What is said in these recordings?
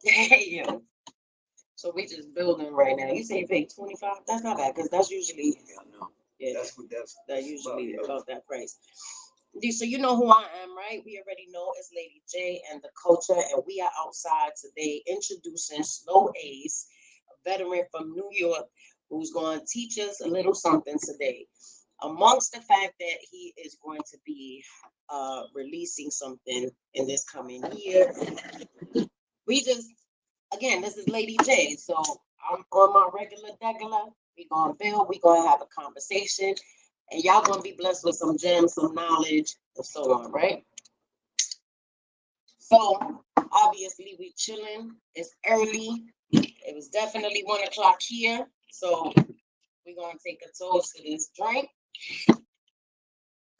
Damn. So we just building right now. You say you pay 25? That's not bad because that's usually that usually about that price. So you know who I am, right? We already know it's Lady J and the culture, and we are outside today introducing Slow Ace, a veteran from New York, who's going to teach us a little something today. Amongst the fact that he is going to be releasing something in this coming year, we just, again, this is Lady J, so I'm on my regular. We gonna build, we gonna have a conversation, and y'all gonna be blessed with some gems, some knowledge, and so on, right? So obviously we chilling. It's early. It was definitely 1 o'clock here, so we're gonna take a toast to this drink.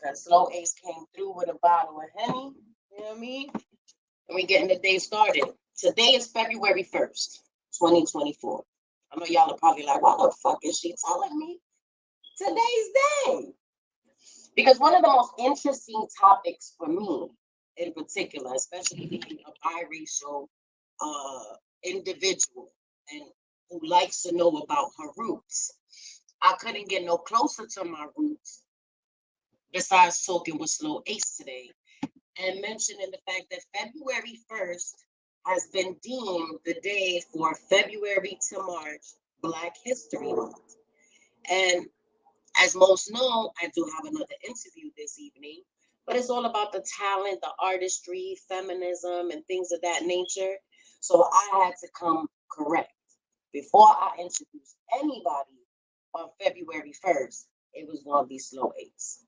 Cause Slow Ace came through with a bottle of Henny. You know what I mean? And we getting the day started. Today is February 1st, 2024. I know y'all are probably like, what the fuck is she telling me? Today's day. Because one of the most interesting topics for me in particular, especially being a biracial individual and who likes to know about her roots, I couldn't get no closer to my roots besides talking with Slow Ace today and mentioning the fact that February 1st has been deemed the day for February to March Black History Month. And as most know, I do have another interview this evening, but it's all about the talent, the artistry, feminism, and things of that nature. So I had to come correct. Before I introduce anybody on February 1st, it was going to be Slow Ace.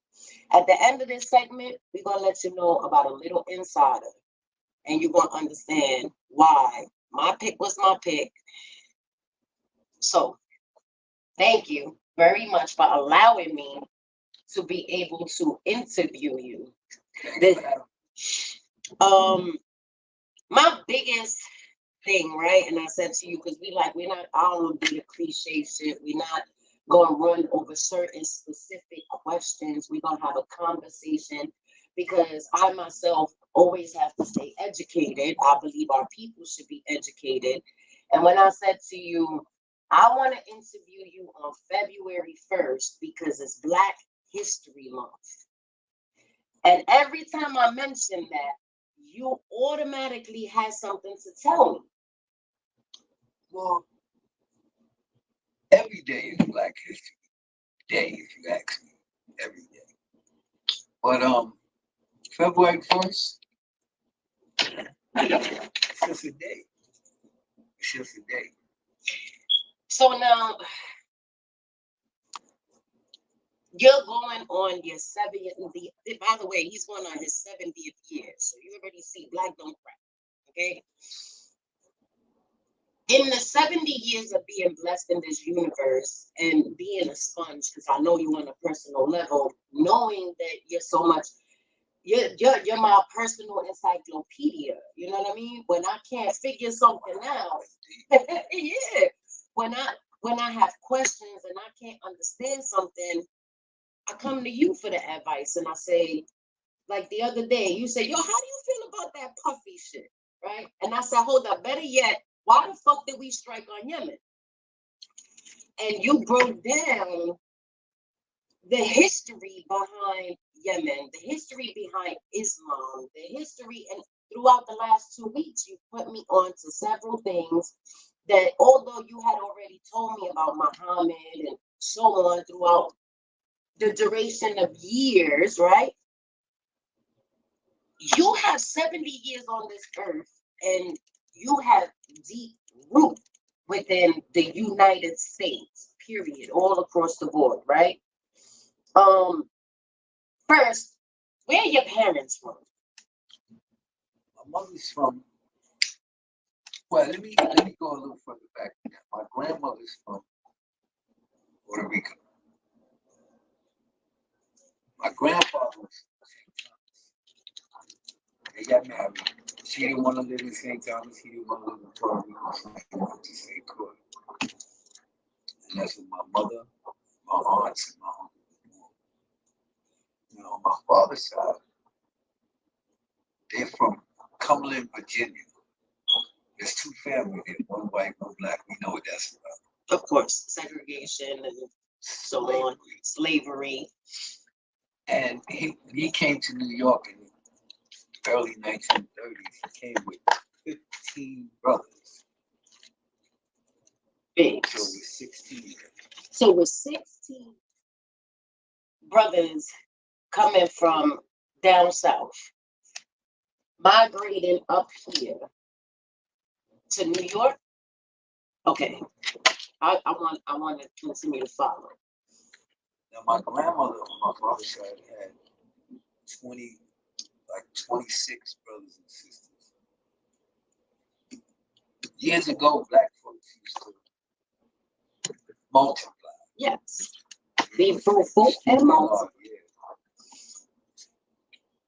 At the end of this segment, we're going to let you know about a little insider, and you're going to understand why my pick was my pick. So thank you very much for allowing me to be able to interview you. This, my biggest thing, right? And I said to you, because we're not, I don't want to do the cliche shit. We're not going to run over certain specific questions. We're going to have a conversation because I myself always have to stay educated. I believe our people should be educated. And when I said to you, I want to interview you on February 1st because it's Black History Month. And every time I mention that, you automatically have something to tell me. Well, every day is Black History Day, if you ask me. Every day. But February 1st, it's just a day. It's just a day. So now, you're going on your 70th. By the way, he's going on his 70th year. So you already see Black don't crack. Okay? In the 70 years of being blessed in this universe and being a sponge, because I know you on a personal level, knowing that you're so much, you're my personal encyclopedia. You know what I mean? When I can't figure something out, yeah. When I have questions and I can't understand something, I come to you for the advice, and I say, like the other day, you say, yo, how do you feel about that puffy shit, right? And I said, hold up, better yet, why the fuck did we strike on Yemen? And you broke down the history behind Yemen, the history behind Islam, the history, and throughout the last 2 weeks, you put me on to several things that, although you had already told me about Muhammad and so on throughout the duration of years, right? You have 70 years on this earth, and you have deep root within the United States, period, all across the board, right? First, where are your parents from? My mother's from, well, let me go a little further back. My grandmother's from Puerto Rico. My grandfather was they got married. She didn't want to live in St. Thomas. He didn't want to live in Puerto Rico, so he went to St. Croix. And that's when my mother, my aunts, and my uncle were born. You know, on my father's side, they're from Cumberland, Virginia. There's two families there, one white, one black. We know what that's about. Of course, segregation and so on, slavery. And he came to New York in the early 1930s. He came with 15 brothers. Big. So we're 16. So with 16 brothers coming from down south, migrating up here to New York. Okay, I want to continue to follow. Now my grandmother on my father's side had 26 brothers and sisters. Years ago, black folks used to multiply. Yes, be fruitful and multiply.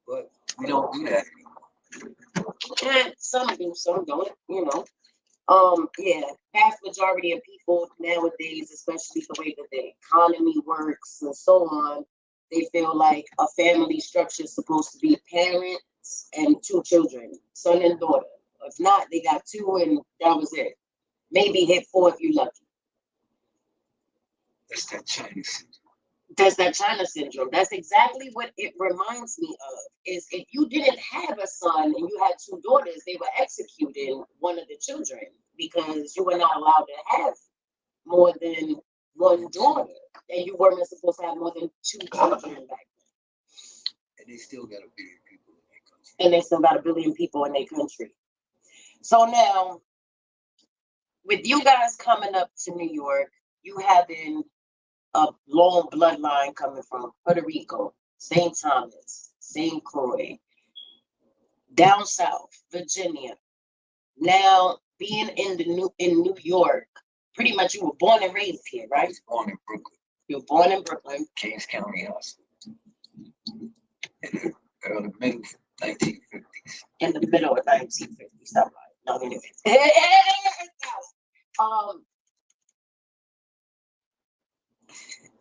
But we don't do that anymore. And some do, some don't, you know. Yeah, vast majority of people nowadays, especially the way that the economy works and so on, they feel like a family structure is supposed to be parents and two children, son and daughter. If not, they got two and that was it. Maybe hit four if you're lucky. That's that China syndrome. That's that China syndrome. That's exactly what it reminds me of. Is if you didn't have a son and you had two daughters, they were executing one of the children because you were not allowed to have more than one daughter, and you weren't supposed to have more than two children back then. And they still got a billion people in their country. And they still got a billion people in their country. So now, with you guys coming up to New York, you having a long bloodline coming from Puerto Rico, St. Thomas, St. Croix, down south, Virginia. Now being in New York, pretty much you were born and raised here, right? I was born in Brooklyn. You were born in Brooklyn. Kings County Hospital. In the early middle 1950s. In the middle of 1950s, something like no,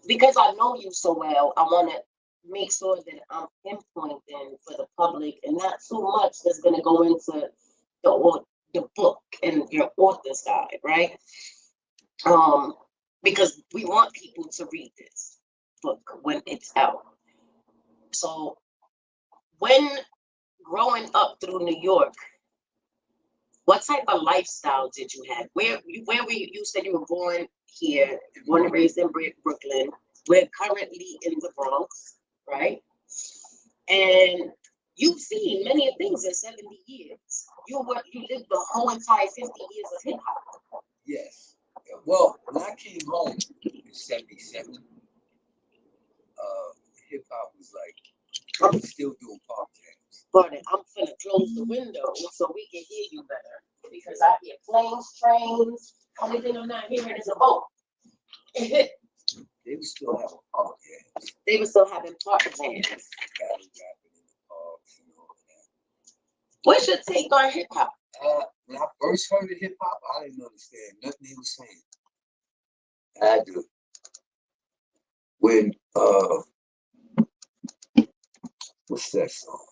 because I know you so well, I want to make sure that I'm pinpointing for the public and not too much that's going to go into the book and your author side, right? Because we want people to read this book when it's out. So when growing up through New York, what type of lifestyle did you have? Where were you? You said you were born here, born and raised in Brooklyn. We're currently in the Bronx, right? And you've seen many things in 70 years. You lived the whole entire 50 years of hip hop. Yes. Well, when I came home in 77, hip hop was like, they were still doing pop jams. But I'm finna close the window so we can hear you better. Because I hear planes, trains. Only thing I'm not hearing is a boat. They were still having pop jams. They were still having pop jams. Battle rapping in the parks and all that. What's your take on hip hop? When I first heard of hip hop, I didn't understand nothing they were saying. I do. When what's that song?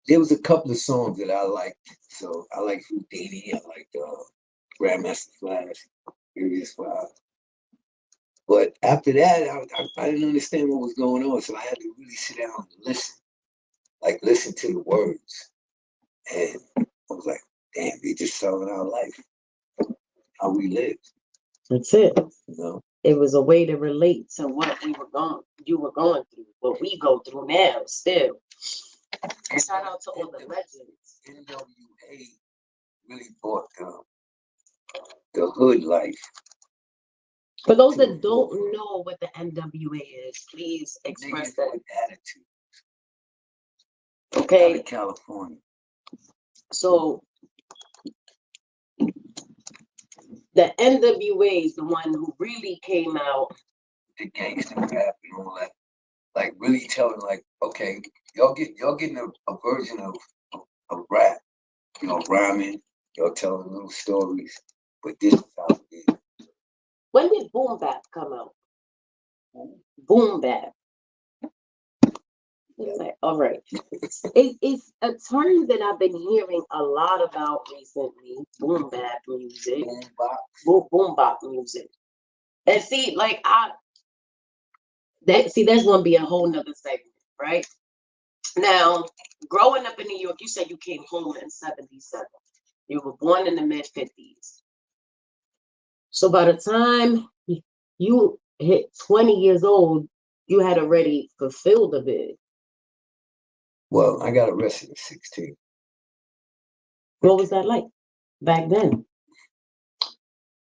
There was a couple of songs that I liked. So I liked Houdini, I liked Grandmaster Flash, Furious 5. But after that, I didn't understand what was going on. So I had to really sit down and listen. Like listen to the words. And I was like, damn, they just telling our life. How we lived. That's it. You know? It was a way to relate to what you were going through, what we go through now still. And shout out to all the legends. NWA really brought the hood life. For those that don't know what the NWA is, please express that. With attitude. Okay. Out of California. So the NWA is the one who really came out. The gangster rap and all that. Like really telling like, okay, y'all getting a version of rap, you know, rhyming, y'all telling little stories, but this is how it is. When did Boom Bap come out? Boom Bap. It's like, all right. It's a term that I've been hearing a lot about recently. Boom bap music. Boom bop music. And see, like that's gonna be a whole nother segment, right? Now, growing up in New York, you said you came home in 77. You were born in the mid-50s. So by the time you hit 20 years old, you had already fulfilled a bid. Well, I got arrested at 16. What was that like back then?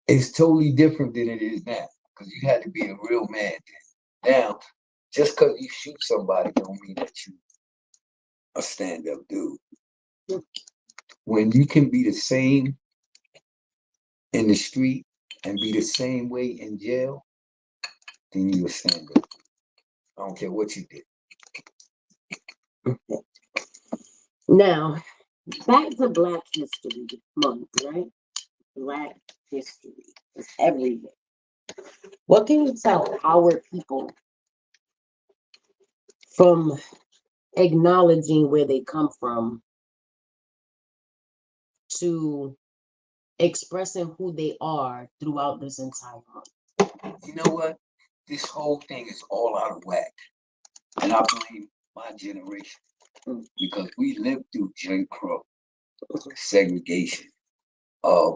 It's totally different than it is now, because you had to be a real man then. Now, just because you shoot somebody don't mean that you a stand-up dude. When you can be the same in the street and be the same way in jail, then you a stand-up. I don't care what you did. Now, back to Black History Month, right? Black history is everywhere. What can you tell our people from acknowledging where they come from to expressing who they are throughout this entire month? You know what? This whole thing is all out of whack. And I blame my generation because we lived through Jim Crow, segregation.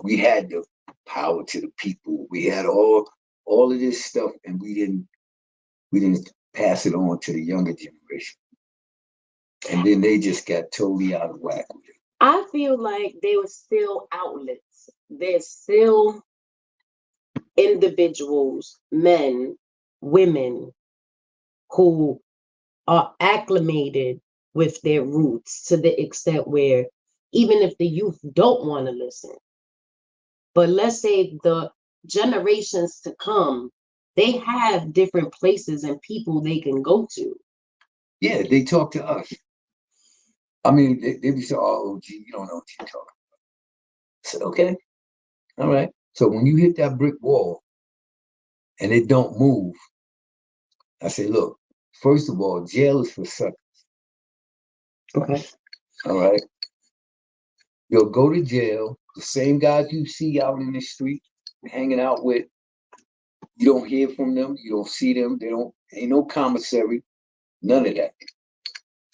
We had the power to the people. We had all of this stuff, and we didn't pass it on to the younger generation. And then they just got totally out of whack with it. I feel like there were still outlets. There's still individuals, men, women, who are acclimated with their roots to the extent where even if the youth don't want to listen, but let's say the generations to come, they have different places and people they can go to. Yeah, they talk to us. I mean, they be saying, "Oh, gee, you don't know what you're talking about." I said, "Okay, all right." So when you hit that brick wall and it don't move, I say, "Look, first of all, jail is for suckers." Okay. All right. You'll go to jail. The same guys you see out in the street hanging out with, you don't hear from them. You don't see them. Ain't no commissary, none of that.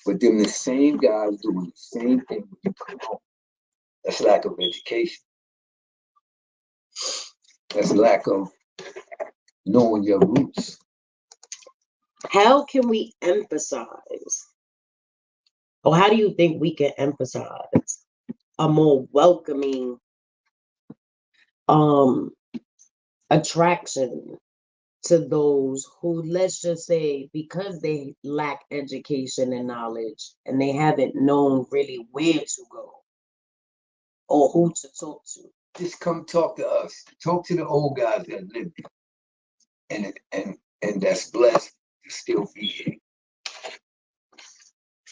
But them the same guys doing the same thing when you come home. That's lack of education. That's lack of knowing your roots. How can we emphasize, or how do you think we can emphasize a more welcoming attraction to those who, let's just say, because they lack education and knowledge and they haven't known really where to go or who to talk to? Just come talk to us. Talk to the old guys that live there, and that's blessed to still be here.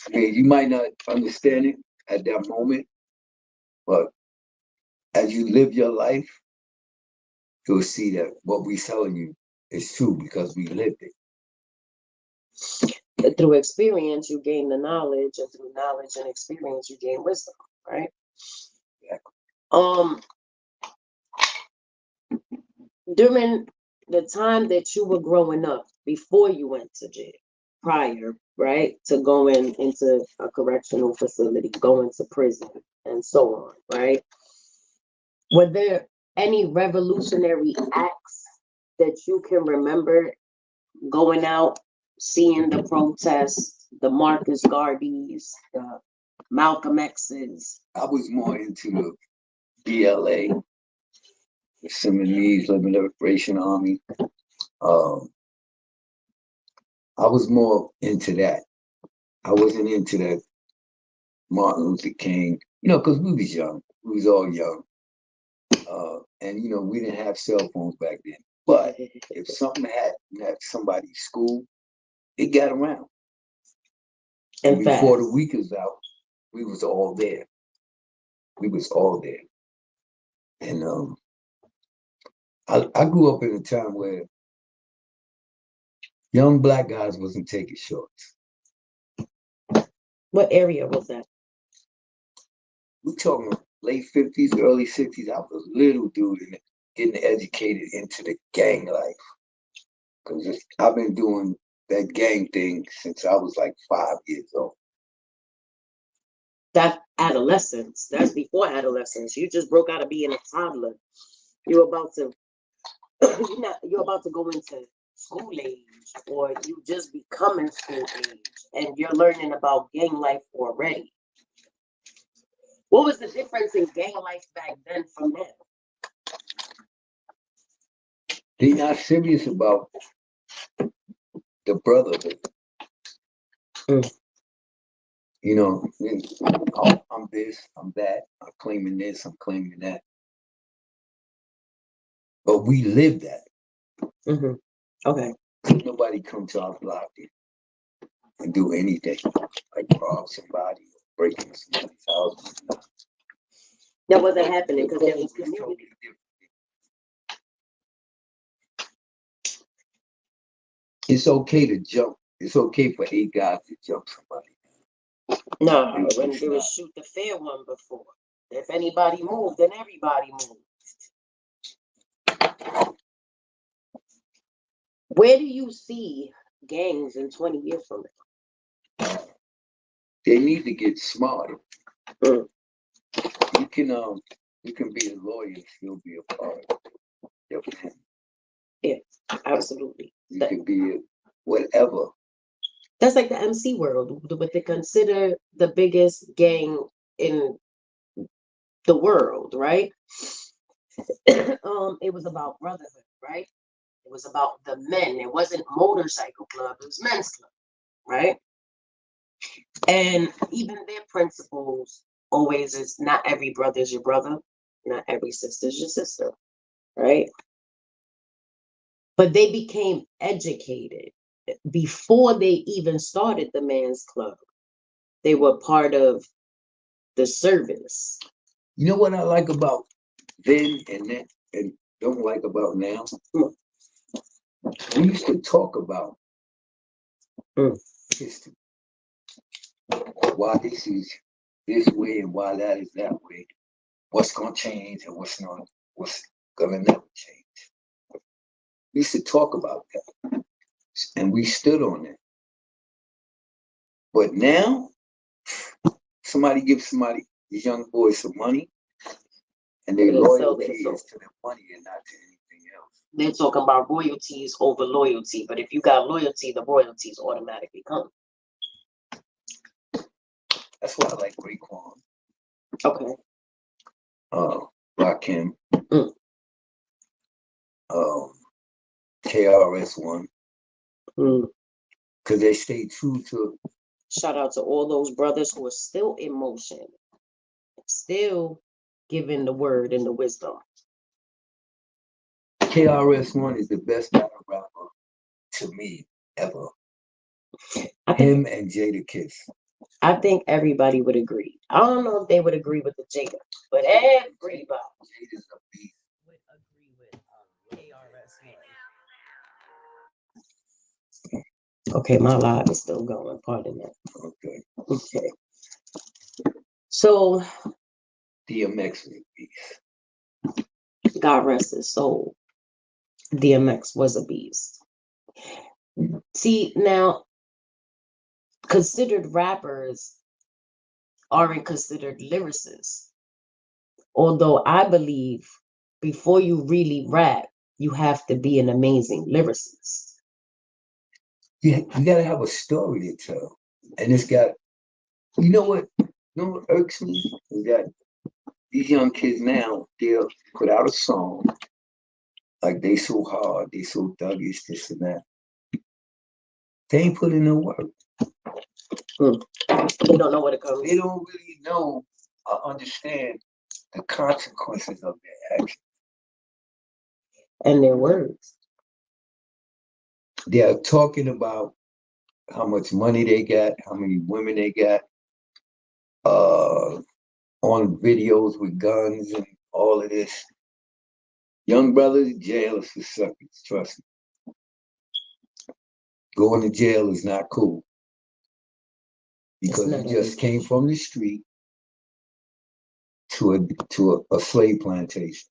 I mean, you might not understand it at that moment, but as you live your life, you'll see that what we're telling you is true because we lived it. Through experience, you gain the knowledge, and through knowledge and experience, you gain wisdom, right? Exactly. During the time that you were growing up, before you went to jail, prior, right, to going into a correctional facility, going to prison, and so on, right? Were there any revolutionary acts that you can remember going out, seeing the protests, the Marcus Garveys, the Malcolm X's? I was more into the BLA, the Seminole Liberation Army. I was more into that. I wasn't into that Martin Luther King, because we was young. We was all young. And, we didn't have cell phones back then. But if something happened at somebody's school, it got around. And before the week was out, we was all there. We was all there. And I grew up in a time where young Black guys wasn't taking shorts. What area was that? We talking late 50s, early 60s. I was a little dude and getting educated into the gang life. Because I've been doing that gang thing since I was like 5 years old. That's adolescence. That's before adolescence. You just broke out of being a toddler. You're about to you're about to go into school age, or you just becoming school age, and you're learning about gang life already. What was the difference in gang life back then from now? They're not serious about the brotherhood. You know, oh, I'm this, I'm that, I'm claiming this, I'm claiming that. But we live that. Okay. Nobody come to our block and do anything, like rob somebody, break into somebody's house. That wasn't happening because there was community. It's okay to jump. It's okay for 8 guys to jump somebody. No, when there was shoot the fair one before. If anybody moved, then everybody moved. Where do you see gangs in 20 years from now? They need to get smarter. You can be a lawyer and still be a part of your family. Yeah, absolutely. You can be whatever. That's like the MC world, what they consider the biggest gang in the world, right? It was about brotherhood, right? It was about the men. It wasn't motorcycle club, it was men's club, right? And even their principles always is not every brother is your brother, not every sister is your sister, right? But they became educated before they even started the men's club. They were part of the service. You know what I like about then and that, and don't like about now? We used to talk about history. Why this is this way and why that is that way. What's gonna change and what's gonna never change. We used to talk about that. And we stood on it. But now, somebody gives these young boys some money, and their loyalty is to their money and not to anything else. They're talking about royalties over loyalty, but if you got loyalty, the royalties automatically come. That's why I like Raekwon. Okay. Rakim. KRS-One. Because they stay true to. Shout out to all those brothers who are still in motion, still giving the word and the wisdom. KRS-One is the best battle rapper to me ever. Him and Jadakiss. I think everybody would agree. I don't know if they would agree with the Jada, but everybody Jada's a beast. Would agree with KRS-One. Okay, my live is still going. Pardon that. Okay. So, DMX was a beast. God rest his soul. DMX was a beast. See, now, considered rappers aren't considered lyricists. Although I believe before you really rap, you have to be an amazing lyricist. You gotta have a story to tell. And it's got, you know what irks me? Is that these young kids now, they'll put out a song, like they so hard, they so thuggish, this and that. They ain't put in no work. They don't know what it comes. They don't really know or understand the consequences of their actions. And their words. They are talking about how much money they got, how many women they got, on videos with guns and all of this. Young brothers, jail is for suckers, trust me. Going to jail is not cool. because you just came from the street to a slave plantation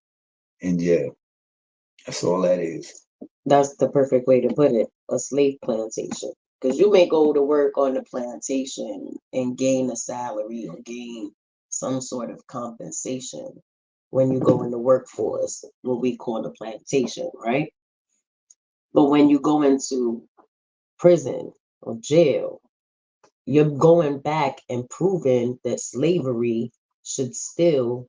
in jail. That's all that is. That's the perfect way to put it, a slave plantation. Because you may go to work on the plantation and gain a salary or gain some sort of compensation when you go in the workforce, what we call the plantation, right? But when you go into prison or jail, you're going back and proving that slavery should still.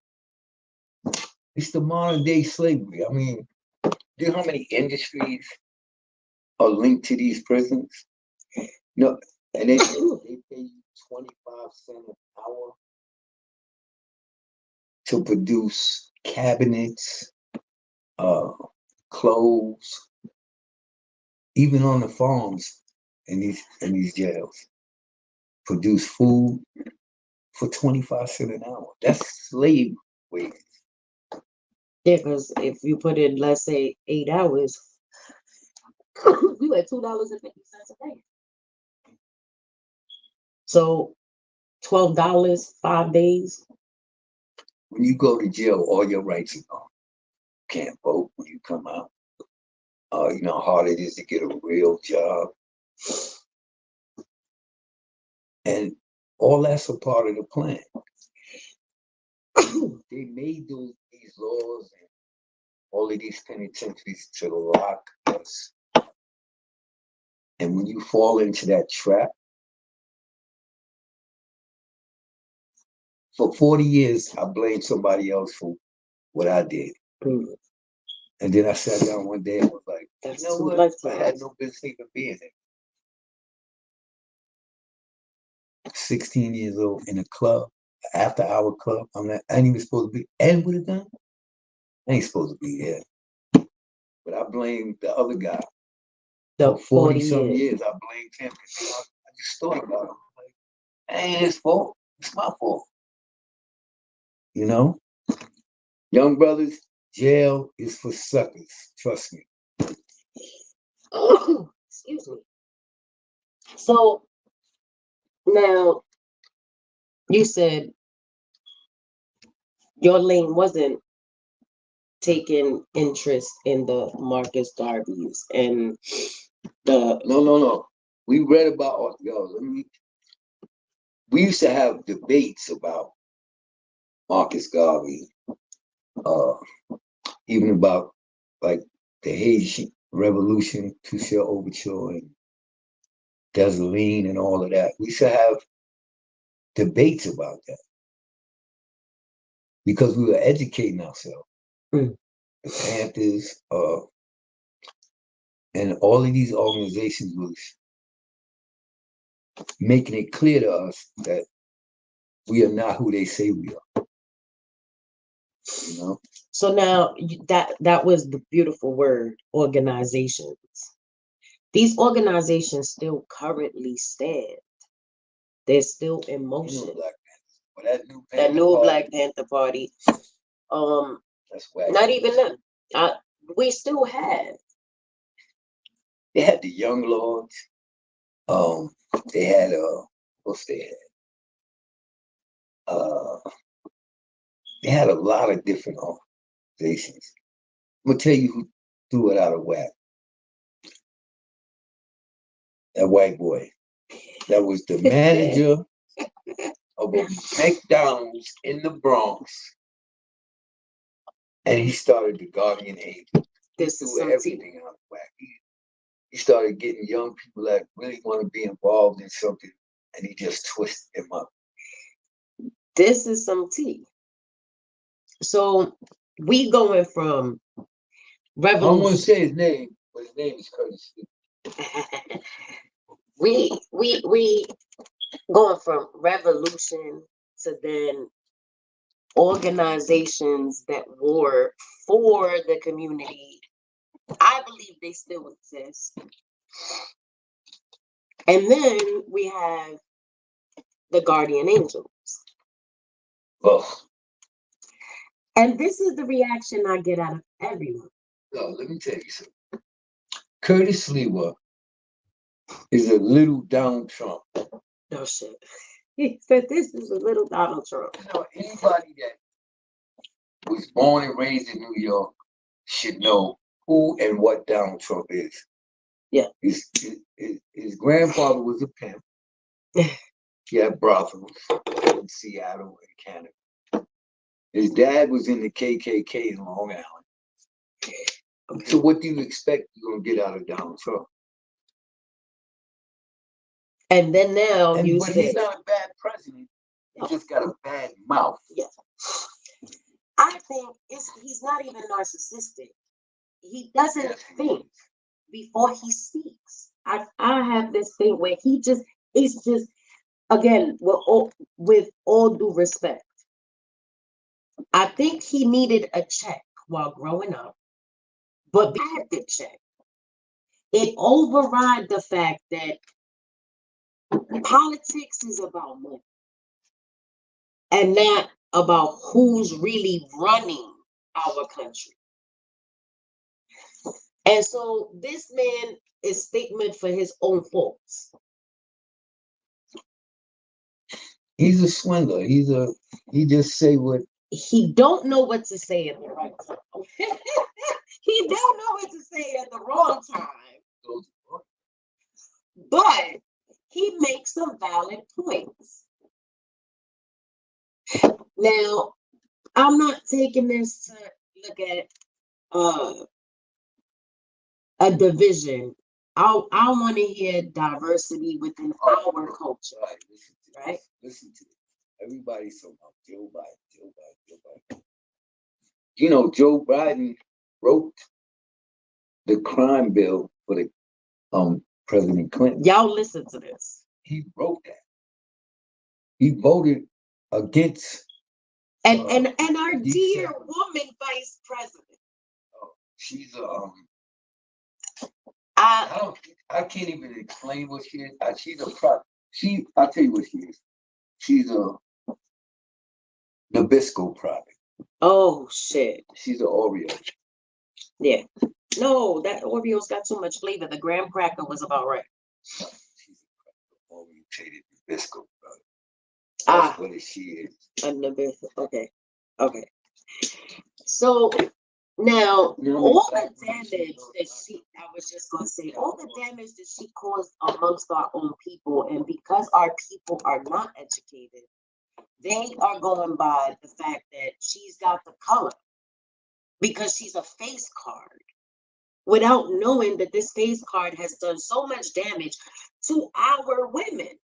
It's the modern day slavery. I mean, do you know how many industries are linked to these prisons? No, and they pay you 25 cents an hour to produce cabinets, clothes, even on the farms in these jails. Produce food for 25 cents an hour. That's slave wages. Yeah, because if you put in, let's say, 8 hours, you at $2.50 a day. So $12, 5 days. When you go to jail, all your rights are gone. You can't vote when you come out. You know how hard it is to get a real job. And all that's a part of the plan. They made these laws and all of these penitentiaries to lock us. And when you fall into that trap, for 40 years, I blamed somebody else for what I did. Mm. And then I sat down one day and was like, That's you know too what? much. I had no business even being there. 16 years old in a club, after hour club. I ain't even supposed to be. And with a gun, I ain't supposed to be there. But I blame the other guy. The For 40-some years, I blamed him. I just thought about him. Like, it ain't his fault. It's my fault. You know? Young brothers, jail is for suckers. Trust me. Oh, excuse me. So now you said your lane wasn't taking interest in the Marcus Garveys and the. No. We read about we used to have debates about Marcus Garvey, even about like the Haitian Revolution, Touché Overture, and Gasoline, and all of that. We used to have debates about that because we were educating ourselves. Mm. The Panthers, and all of these organizations was making it clear to us that we are not who they say we are. You know? So now that was the beautiful word, organizations. These organizations still currently stand. They're still in motion. That new Black Panther Party. That's whack. Not even them. We still have. They had the Young Lords. They had what's they had? They had a lot of different organizations. I'm gonna tell you who threw it out of whack. That white boy. That was the manager of a McDonald's in the Bronx. And he started the Guardian Angel. This He is threw everything out of whack. He started getting young people that really want to be involved in something, and he just twisted them up. This is some tea. So we going from revolution. I don't want to say his name, but his name is Curtis. we going from revolution to then organizations that were for the community. I believe they still exist. And then we have the Guardian Angels. Oh. And this is the reaction I get out of everyone. No, let me tell you something. Curtis Lewa is a little Donald Trump. No shit. He said, "This is a little Donald Trump." You know, anybody that was born and raised in New York should know who and what Donald Trump is. Yeah. His grandfather was a pimp. He had brothels in Seattle and Canada. His dad was in the KKK in Long Island. Okay. So what do you expect you're going to get out of Donald Trump? And then now And, you but say, he's not a bad president. He just got a bad mouth. yes. I think he's not even narcissistic. He doesn't think before he speaks. I have this thing where it's just, again, with all due respect, I think he needed a check while growing up, but had the check. It override the fact that politics is about money and not about who's really running our country. And so this man is statement for his own faults. He's a swindler. He just say what He don't know what to say at the right time. He don't know what to say at the wrong time. But he makes some valid points. Now, I'm not taking this to look at a division. I want to hear diversity within our culture. Right? Listen to this. Everybody's talking about Joe Biden. You know, Joe Biden wrote the crime bill for the President Clinton. Y'all listen to this. He wrote that. He voted against. And our dear woman vice president. She's I can't even explain what she is. She's a prop. I'll tell you what she is. She's a Nabisco product. Oh shit. She's an Oreo. Yeah. No, that Oreo's got too much flavor. The graham cracker was about right. She's a orientated Nabisco product. That's what she is. A Nabisco. Okay. So now all the damage that I was just gonna say, all the damage that she caused amongst our own people, and because our people are not educated, they are going by the fact that she's got the color because she's a face card, without knowing that this face card has done so much damage to our women.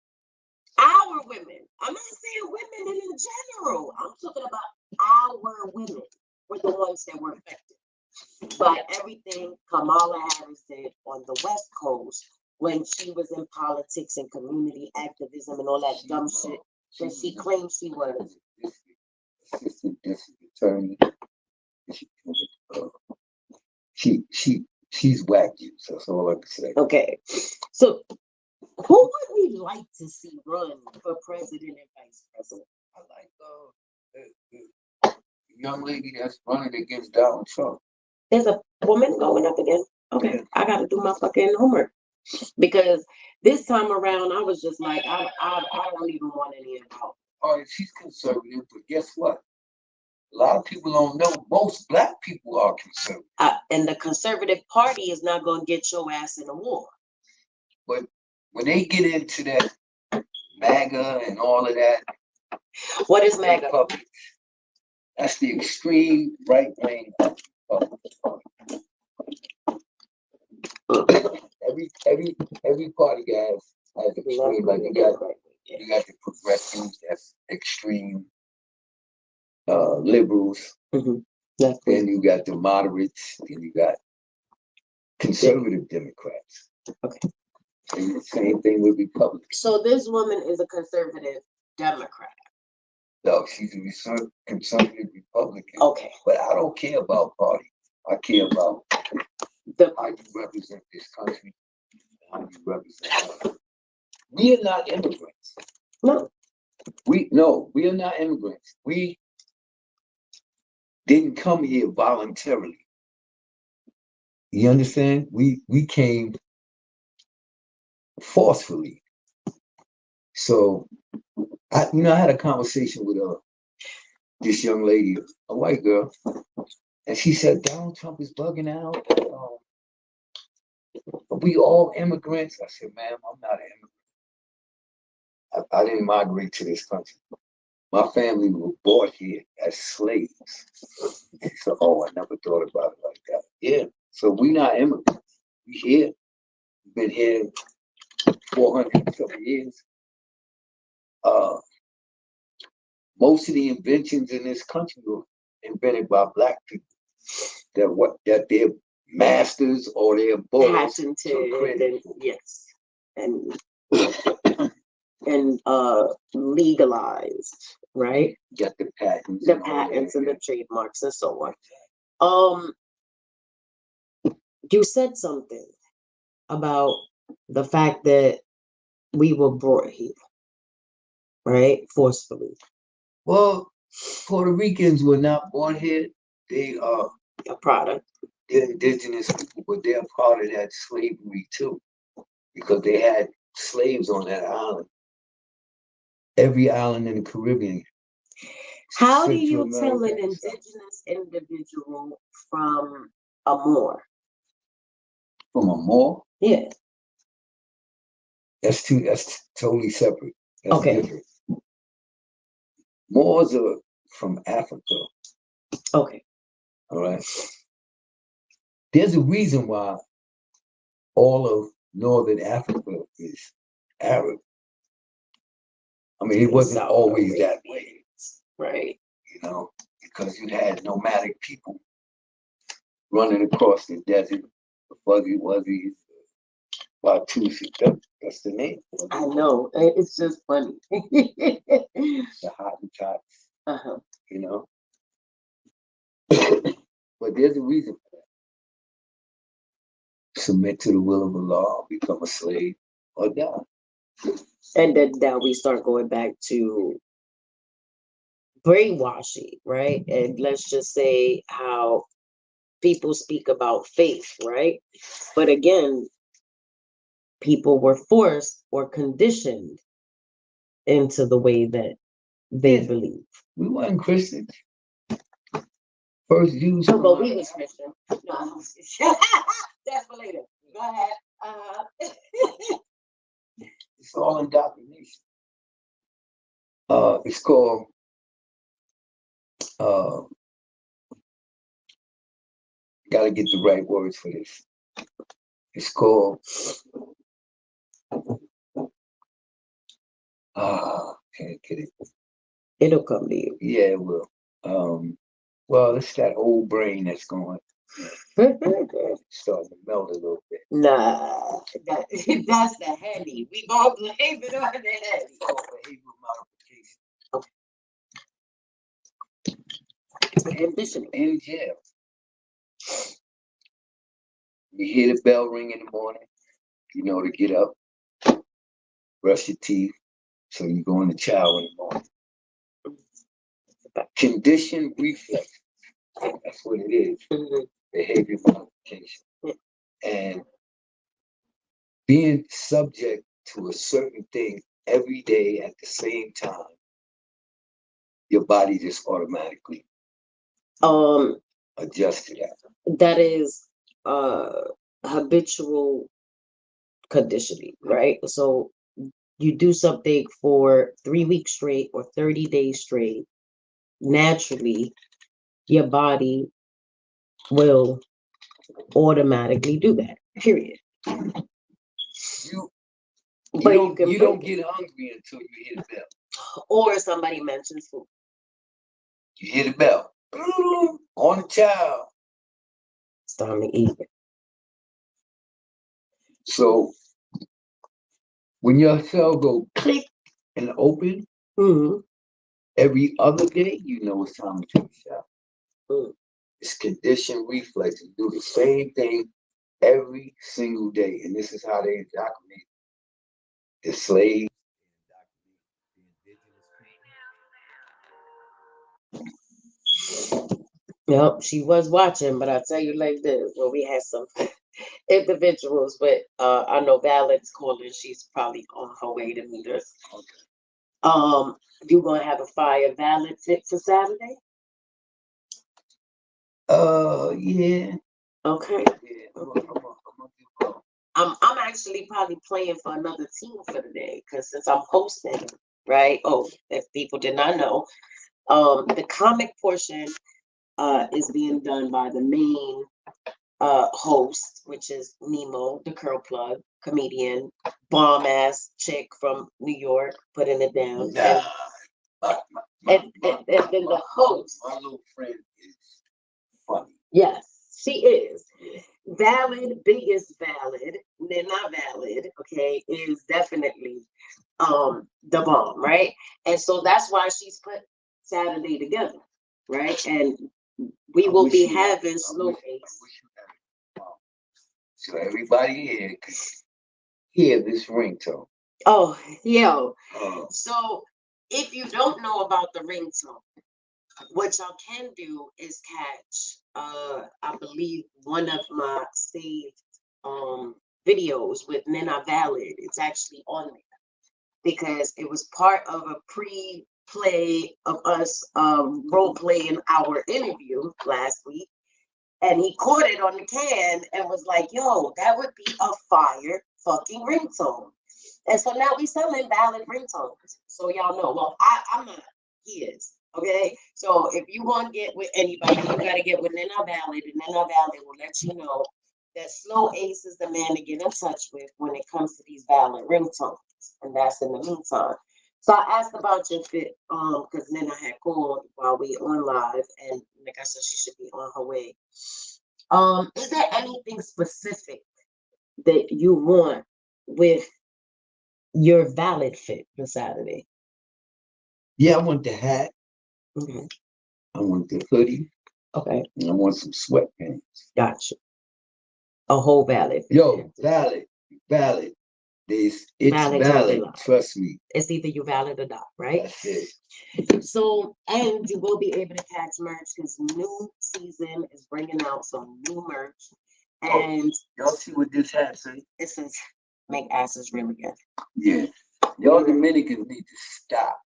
Our women. I'm not saying women in general. I'm talking about our women were the ones that were affected by everything Kamala Harris did on the West Coast when she was in politics and community activism and all that dumb shit that she claimed she was. Assistant district attorney. She's whacked you. So that's all I can say. Okay, so who would we like to see run for president and vice president? I like the young lady that's running against Donald Trump. There's a woman going up again? Okay, I got to do my fucking homework. Because this time around, I was just like, I don't even want any of that. All right, she's conservative, but guess what? A lot of people don't know most Black people are conservative. And the Conservative Party is not going to get your ass in a war. But when they get into that MAGA and all of that. What is MAGA? That's the extreme right wing of every party has extreme, like you got the progressives, that's extreme liberals, then you got the moderates, then you got conservative Democrats. Okay. And the same thing with Republicans. So this woman is a conservative Democrat. No, she's a conservative Republican. Okay. But I don't care about party. I care about how you represent this country, how you represent us. We are not immigrants. No. We are not immigrants. We didn't come here voluntarily. You understand? We came forcefully. So I had a conversation with this young lady, a white girl, and she said Donald Trump is bugging out. We all immigrants. I said, ma'am, I'm not an immigrant. I didn't migrate to this country. My family were brought here as slaves. She said, oh, I never thought about it like that. Yeah. So we not immigrants. We here. We've been here 400 something years. Most of the inventions in this country were invented by Black people. That their masters or their boys took credit for. Yes, and legalized, right? Got the patents, the patents and the trademarks and so on. You said something about the fact that we were brought here, right? Forcefully. Well, Puerto Ricans were not born here. They are a product. They're indigenous people, but they're part of that slavery too, because they had slaves on that island. Every island in the Caribbean. How do you tell an indigenous individual from a Moor? From a Moor? Yeah. That's totally separate. That's okay. Different. Moors are from Africa. Okay. All right. There's a reason why all of Northern Africa is Arab. I mean, it wasn't always that way. Right. You know, because you had nomadic people running across the desert, the Fuzzy Wuzzies, Watusi. That's the name. I know. It's just funny. The Hottentots. You know. But there's a reason for that. Submit to the will of Allah, become a slave, or die. And then now we start going back to brainwashing, right? And let's just say how people speak about faith, right? But again, people were forced or conditioned into the way that they believe. We weren't Christians. First Jews. No, but we was Christian. No, that's for later. Go ahead. It's all indoctrination. It's called gotta get the right words for this. It's called can't get it. It'll come to you. Yeah, it will. Well, it's that old brain that's going starting to melt a little bit. Nah, that's the handy. We gonna blame it on the handy. Behavioral modification. Okay. Ambition. In jail. You hear the bell ring in the morning, you know to get up, brush your teeth, so you go in the shower in the morning. Conditioned reflex. That's what it is. Behavior modification. And being subject to a certain thing every day at the same time, your body just automatically adjusts to that. That is habitual conditioning, right? So you do something for 3 weeks straight or 30 days straight, naturally your body will automatically do that, period. You don't get hungry until you hear the bell. Or somebody mentions food. You hear the bell. On the child. It's time to eat it. So when your cell go click and open, every other day, you know it's time to take a shower. It's conditioned reflex. You do the same thing every single day. And this is how they indoctrinate the slaves. Yep, she was watching, but I'll tell you like this, well, we had some individuals, but I know Valid's calling. She's probably on her way to meet us. You gonna have a fire Valid fit for Saturday? Yeah. Okay. Yeah, I'm actually probably playing for another team for the day because since I'm hosting, right? Oh, if people did not know, the comic portion is being done by the main host, which is Nemo, the curl plug comedian, bomb ass chick from New York, putting it down. nah. And then the host. My little friend is funny. Yes, she is. Valid, biggest Valid, they're not Valid, okay, is definitely the bomb, right? And so that's why she's put Saturday together, right? And we will be having slow ace. So everybody here can hear this ringtone. Oh, yo. So if you don't know about the ringtone, what y'all can do is catch I believe one of my saved videos with Nina Valid. It's actually on there because it was part of a pre-play of us role playing our interview last week. And he caught it on the can and was like, yo, that would be a fire fucking ringtone. And so now we selling Valid ringtones. So y'all know. Well, I'm not. He is. Okay. So if you want to get with anybody, you got to get with Nina Valid. And Nina Valid will let you know that Slow Ace is the man to get in touch with when it comes to these Valid ringtones. And that's in the meantime. So I asked about your fit, because Nina had called while we on live, and like I said, she should be on her way. Is there anything specific that you want with your Valid fit for Saturday? Yeah, I want the hat. Mm-hmm. I want the hoodie. Okay. And I want some sweatpants. Gotcha. A whole Valid. Yo, Valid. It's valid. Trust me. It's either you Valid or not, right? That's it. So, and you will be able to catch merch because new season is bringing out some new merch. And y'all see what this hat says? It says, make asses real again. Yeah. Y'all Dominicans need to stop.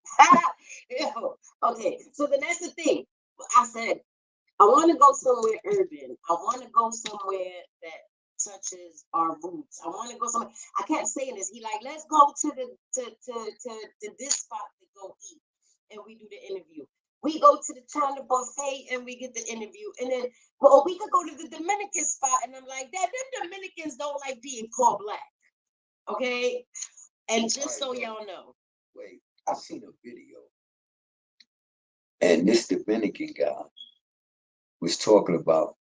Okay, so then that's the thing. I said, I want to go somewhere urban. I want to go somewhere that touches our roots. I want to go somewhere. I kept saying this. He like, let's go to this spot to go eat, and we do the interview. We go to the China buffet and we get the interview, and then well, we could go to the Dominican spot, and I'm like, them Dominicans don't like being called black. Okay, and just so y'all know. Wait, I seen a video, and this Dominican guy was talking about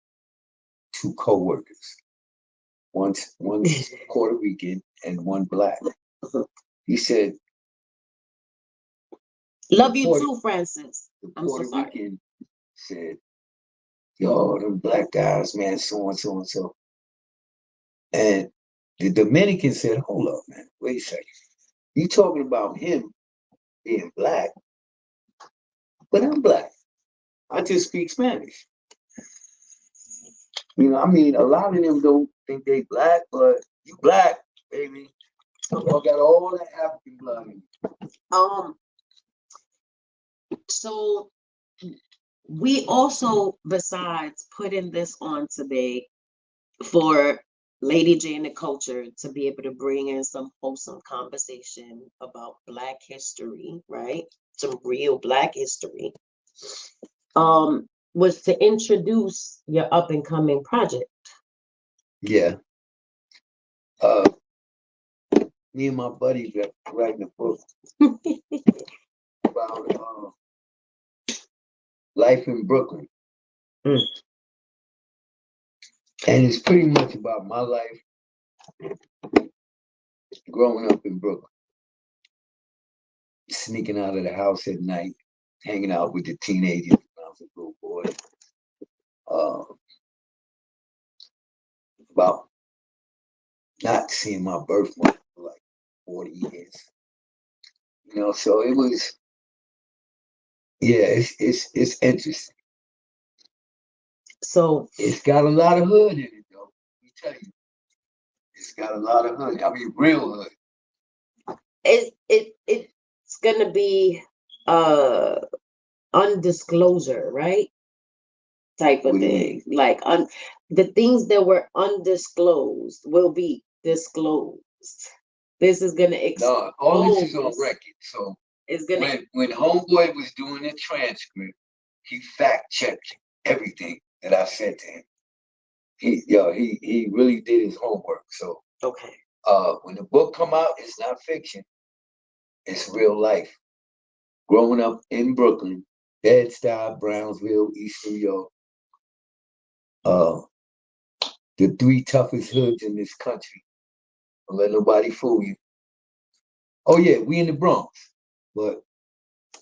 two co-workers. One Puerto Rican and one black. He said, love you too, Francis. The Puerto Rican said, yo, them black guys, man, so and so and so. And the Dominican said, hold up, man, wait a second. You talking about him being black, but I'm black. I just speak Spanish. You know, I mean, a lot of them don't think they black, but you black, baby. Y'all got all the African blood in you. So we also, besides putting this on today for LadyJay and the culture to be able to bring in some wholesome conversation about Black history, right? Some real Black history. Was to introduce your up and coming project. Yeah. Me and my buddy writing a book about life in Brooklyn. And it's pretty much about my life growing up in Brooklyn. Sneaking out of the house at night, hanging out with the teenagers when I was a little boy. About not seeing my birth mother for like 40 years. You know, so it was, yeah, it's interesting. So it's got a lot of hood in it, though. Let me tell you. got a lot of hood. I mean, real hood. It's gonna be undisclosure, right? Type What of do you thing. mean? Like the things that were undisclosed will be disclosed. This is gonna No, all this is on expose. record. So It's gonna when Homeboy was doing the transcript, he fact checked everything that I said to him. He really did his homework. So okay. when the book come out, it's not fiction. It's real life. Growing up in Brooklyn, Bed-Stuy, Brownsville, East New York, uh, the three toughest hoods in this country. Don't let nobody fool you. Oh yeah, we in the Bronx. But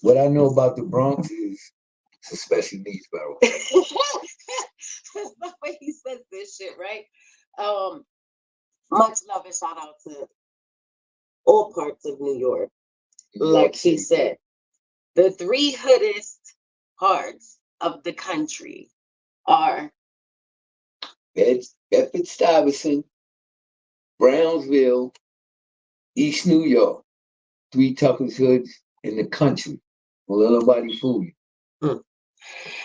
what I know about the Bronx is it's a special needs borough. That's the way he says this shit, right? Much love and shout out to all parts of New York. Like he said, the three hoodest parts of the country are Bedford-Stuyvesant, Brownsville, East New York. Three toughest hoods in the country. Don't let nobody fool you.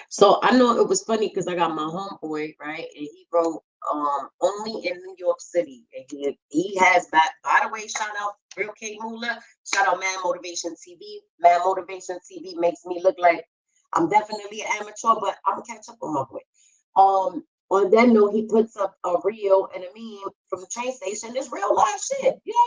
So I know it was funny because I got my homeboy, right? And he wrote only in New York City. And he has by the way, shout out Real K Moolah, shout out Man Motivation TV. Man Motivation TV makes me look like I'm definitely an amateur, but I'm gonna catch up on my boy. On that note, he puts up a reel and a meme from the train station. It's real life shit. You know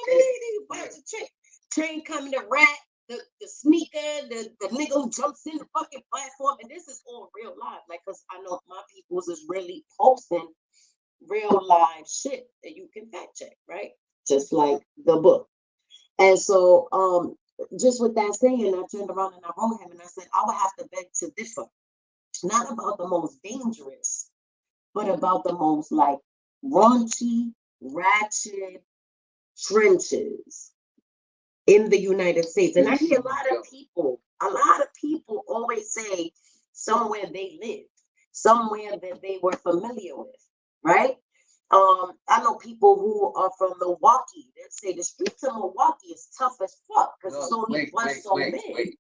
what I mean? Train coming to rat. The sneaker, the nigga who jumps in the fucking platform, and this is all real life. Like, cause I know my peoples is really posting real live shit that you can fact check, right? Just like the book. And so, just with that saying, I turned around and I wrote him and I said, I would have to beg to differ, not about the most dangerous, but about the most like raunchy, ratchet trenches in the United States. And I hear a lot of people always say somewhere they lived, somewhere that they were familiar with, right? I know people who are from Milwaukee that say the streets of Milwaukee is tough as fuck because it's only one so big. Wait.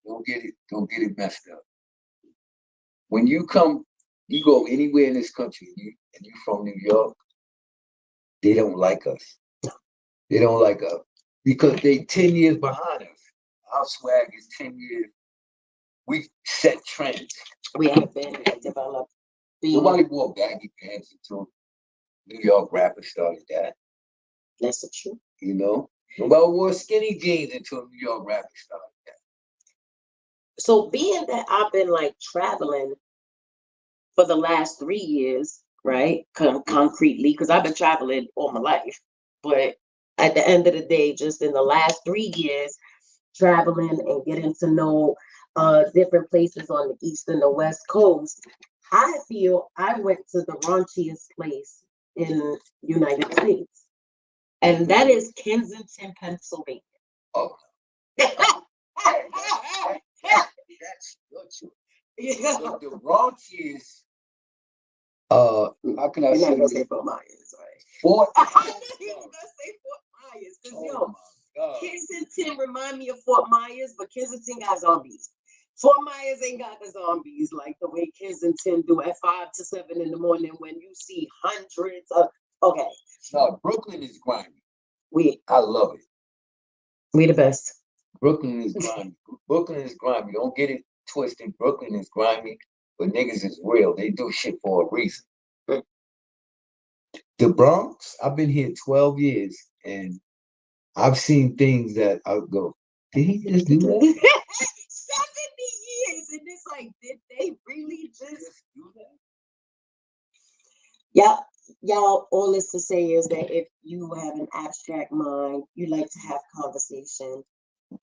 Don't get it messed up. When you go anywhere in this country and you from New York, they don't like us. They don't like us. Because they 10 years behind us. Our swag is 10 years. We set trends. We have been developed. Nobody wore baggy pants until New York rappers started that. That's the truth. You know? Nobody wore skinny jeans until New York rappers started that. So being that I've been like traveling for the last 3 years, right? Concretely, because I've been traveling all my life. But at the end of the day, just in the last 3 years, traveling and getting to know different places on the East and the West Coast, I feel I went to the raunchiest place in United States. And that is Kensington, Pennsylvania. Oh. That's your truth. Yeah. The raunchiest, how can I say? Gonna say Fort Myers, right? Fort Myers. He was gonna say Fort Myers, because Kensington remind me of Fort Myers, but Kensington got zombies. Fort Myers ain't got the zombies like the way Kensington do at 5 to 7 in the morning when you see hundreds of. Okay. No, Brooklyn is grimy. I love it. We the best. Brooklyn is grimy. Brooklyn is grimy. Don't get it twisted. Brooklyn is grimy, but niggas is real. They do shit for a reason. The Bronx, I've been here 12 years, and I've seen things that I go, did he just do that? 70 years, and it's like, did they really just do that? Yeah, y'all, all this to say is that if you have an abstract mind, you like to have conversation,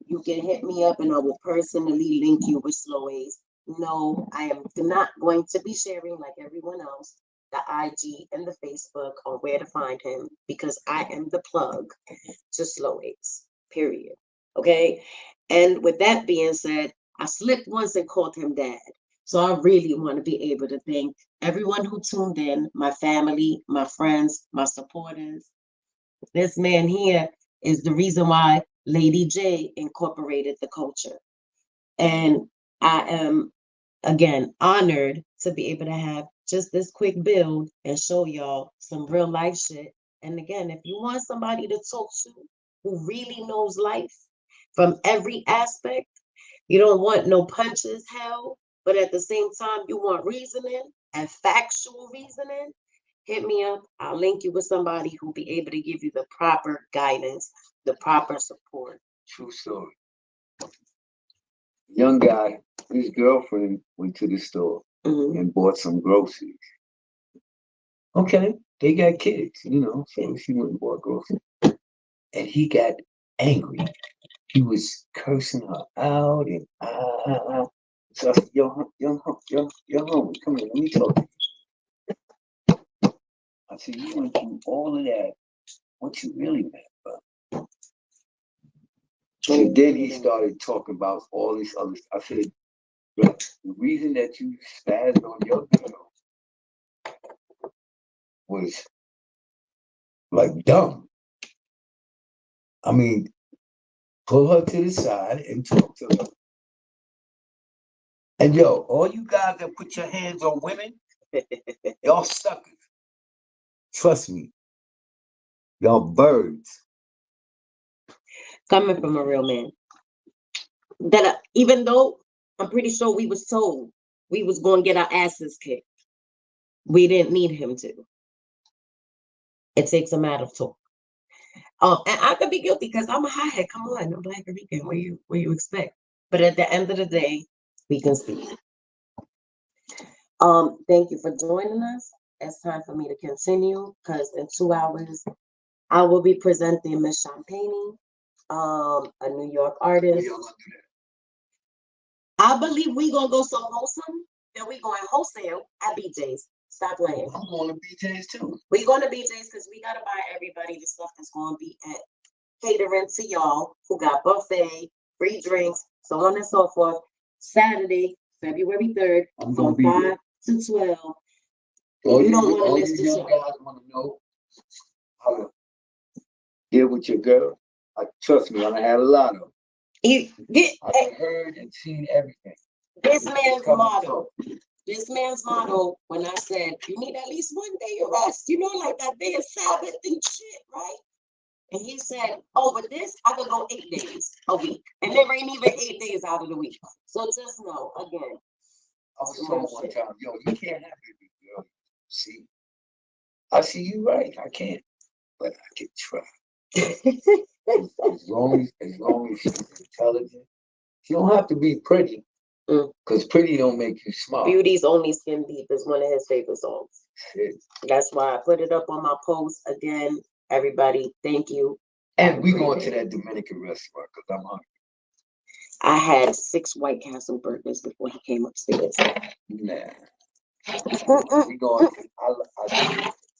you can hit me up and I will personally link you with Slow Ace. No, I am not going to be sharing, like everyone else, the IG and the Facebook on where to find him, because I am the plug to Slow Ace, period. Okay? And with that being said, I slipped once and called him dad. So I really want to be able to thank everyone who tuned in, my family, my friends, my supporters, This man here is the reason why LadyJay incorporated the culture. And I am, again, honored to be able to have just this quick build and show y'all some real life shit. And again, if you want somebody to talk to who really knows life from every aspect, you don't want no punches held, but at the same time, you want reasoning and factual reasoning, hit me up. I'll link you with somebody who'll be able to give you the proper guidance, the proper support. True story. Young guy, his girlfriend went to the store and bought some groceries. Okay, they got kids, so she went and bought groceries. And he got angry. He was cursing her out and So I said, young homie, come here, let me talk to you. I said, you went through all of that. What you really meant, bro? And then he started talking about all this other stuff. I said, bro, the reason that you spazzed on your girl was like dumb. I mean, pull her to the side and talk to her. And yo, all you guys that put your hands on women, y'all suckers. Trust me. Y'all birds. Coming from a real man. That even though I'm pretty sure we was told we was going to get our asses kicked, we didn't need him to. It takes a matter of talk. And I could be guilty because I'm a hothead. Come on, I'm Black Rican. What you expect? But at the end of the day, we can speak. Thank you for joining us. It's time for me to continue because in 2 hours I will be presenting Miss Champagne, a New York artist. I believe we gonna go so wholesome that we going wholesale at BJ's. Stop playing. I'm going to BJ's too. We going to BJ's because we gotta buy everybody the stuff that's gonna be at catering to y'all who got buffet, free drinks, so on and so forth. Saturday, February 3rd, from 5 to 12. You don't want to miss the show. Guys want to know how to deal with your girl. Trust me, I had a lot of them. I've heard and seen everything. This man's motto, when I said, you need at least one day of rest, like that day of Sabbath and shit, right? And he said, over this, I could go 8 days a week. And there ain't even 8 days out of the week. So just know, again. I was told one time, yo, you can't have baby girl. See? I see you right. I can't. But I can try. as long as she's intelligent. She don't have to be pretty. Because pretty don't make you smart. Beauty's Only Skin Deep is one of his favorite songs. That's why I put it up on my post. Again, everybody, thank you. And we going to that Dominican restaurant because I'm hungry. I had 6 White Castle burgers before he came upstairs. Nah. We going to,